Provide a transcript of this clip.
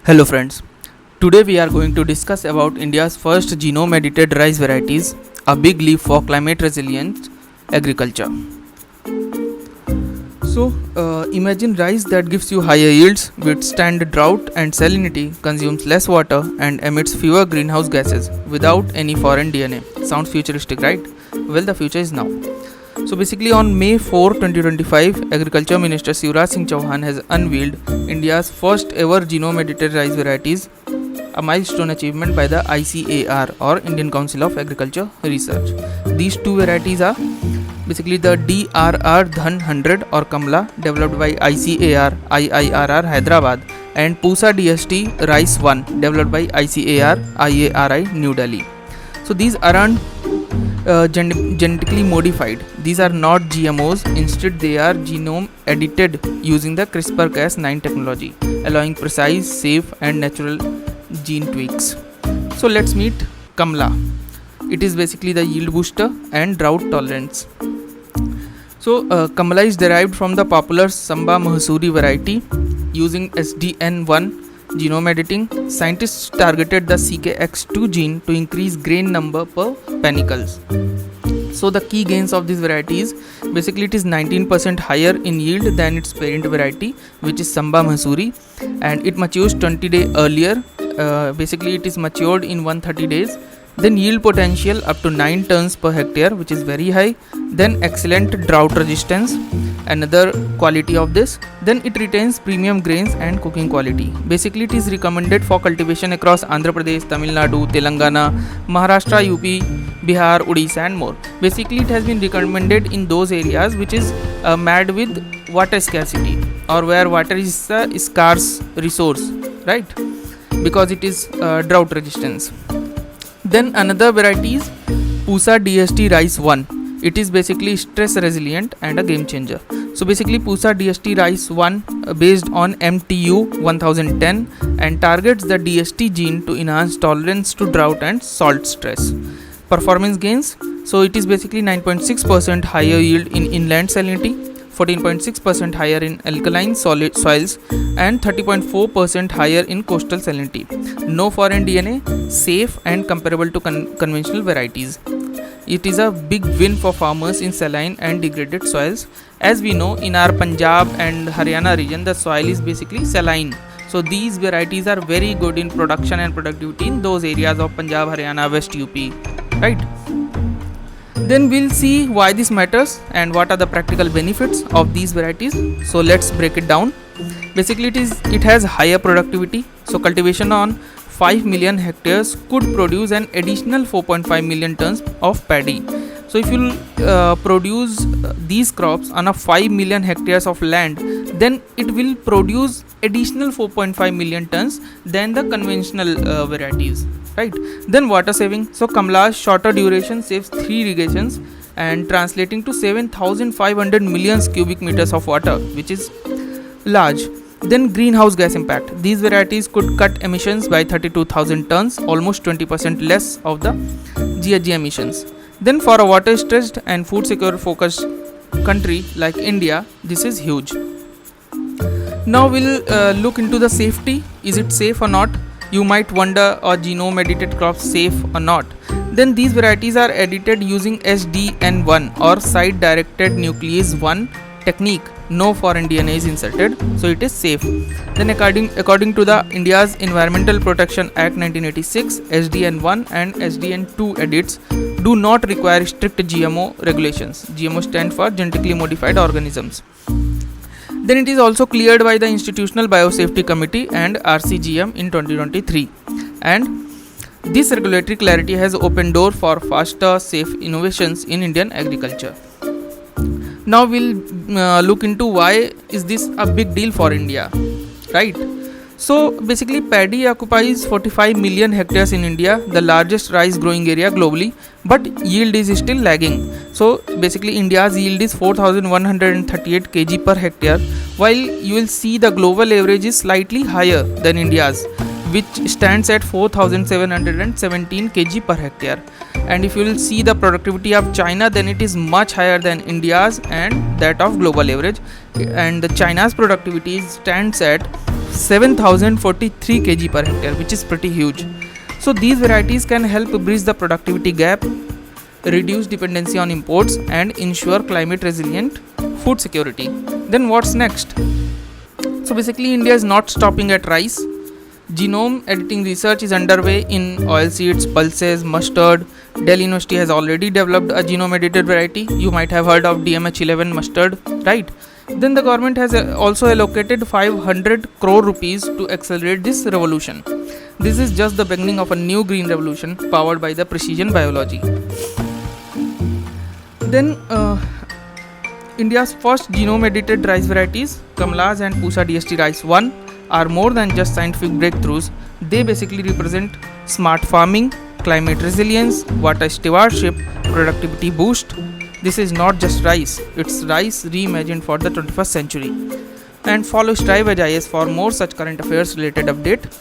Hello friends, today we are going to discuss about India's first genome-edited rice varieties, a big leap for climate resilient agriculture. Imagine rice that gives you higher yields, withstands drought and salinity, consumes less water and emits fewer greenhouse gases without any foreign DNA. Sounds futuristic, right? Well, the future is now. So basically on May 4, 2025, Agriculture Minister Shivraj Singh Chauhan has unveiled India's first ever genome-edited rice varieties, a milestone achievement by the ICAR or Indian Council of Agriculture Research. These two varieties are basically the DRR Dhan 100 or Kamla, developed by ICAR IIRR Hyderabad, and Pusa DST Rice 1, developed by ICAR IARI New Delhi. So these aren't genetically modified. These are not GMOs. Instead, they are genome edited using the CRISPR-Cas9 technology, allowing precise, safe, and natural gene tweaks. So let's meet Kamla. It is basically the yield booster and drought tolerance. So Kamala is derived from the popular Samba Mahsuri variety. Using SDN1 genome editing, scientists targeted the CKX2 gene to increase grain number per panicles. So the key gains of this variety is basically it is 19% higher in yield than its parent variety, which is Samba Mahsuri, and it matures 20 days earlier. Basically it is matured in 130 days. Then yield potential up to 9 tons per hectare, which is very high. Then excellent drought resistance, another quality of this. Then it retains premium grains and cooking quality. Basically it is recommended for cultivation across Andhra Pradesh, Tamil Nadu, Telangana, Maharashtra, UP, Bihar, Odisha and more. Basically it has been recommended in those areas which is mad with water scarcity, or where water is a scarce resource, right? Because it is drought resistance. Then another variety is Pusa DST Rice 1. It is basically stress resilient and a game changer. So basically Pusa DST Rice 1 based on MTU 1010 and targets the DST gene to enhance tolerance to drought and salt stress. Performance gains. So it is basically 9.6% higher yield in inland salinity, 14.6% higher in alkaline solid soils, and 30.4% higher in coastal salinity. No foreign DNA, safe and comparable to conventional varieties. It is a big win for farmers in saline and degraded soils. As we know, in our Punjab and Haryana region, the soil is basically saline. So these varieties are very good in production and productivity in those areas of Punjab, Haryana, West UP, right? Then we'll see why this matters and what are the practical benefits of these varieties. So let's break it down. Basically it has higher productivity. So cultivation on 5 million hectares could produce an additional 4.5 million tons of paddy. So if you produce these crops on a 5 million hectares of land, then it will produce additional 4.5 million tons than the conventional varieties, right? Then water saving. So Kamla's shorter duration saves 3 irrigations and translating to 7,500 million cubic meters of water, which is large. Then greenhouse gas impact. These varieties could cut emissions by 32,000 tons, almost 20% less of the GHG emissions. Then for a water stressed and food secure focused country like India, this is huge. Now we'll look into the safety. Is it safe or not? You might wonder, are genome edited crops safe or not? Then these varieties are edited using SDN1 or site directed nuclease 1 technique. No foreign DNA is inserted, so it is safe. Then according to the India's Environmental Protection Act 1986, SDN1 and SDN2 edits do not require strict GMO regulations. GMO stand for genetically modified organisms. Then it is also cleared by the Institutional Biosafety Committee and RCGM in 2023. And this regulatory clarity has opened door for faster, safe innovations in Indian agriculture. Now we'll look into why is this a big deal for India, right? So basically paddy occupies 45 million hectares in India, the largest rice growing area globally, but yield is still lagging. So basically India's yield is 4,138 kg per hectare, while you will see the global average is slightly higher than India's, which stands at 4,717 kg per hectare. And if you will see the productivity of China, then it is much higher than India's and that of global average. And the China's productivity stands at 7,043 kg per hectare, which is pretty huge. So these varieties can help bridge the productivity gap, reduce dependency on imports, and ensure climate resilient food security. Then what's next? So basically India is not stopping at rice. Genome editing research is underway in oilseeds, pulses, mustard. Delhi University has already developed a genome edited variety. You might have heard of DMH11 mustard, right? Then the government has also allocated 500 crore rupees to accelerate this revolution. This is just the beginning of a new green revolution powered by the precision biology. Then India's first genome edited rice varieties, Kamlas and Pusa DST Rice 1, are more than just scientific breakthroughs. They basically represent smart farming, climate resilience, water stewardship, productivity boost. This is not just rice, it's rice reimagined for the 21st century. And follow Strive as IS for more such current affairs related update.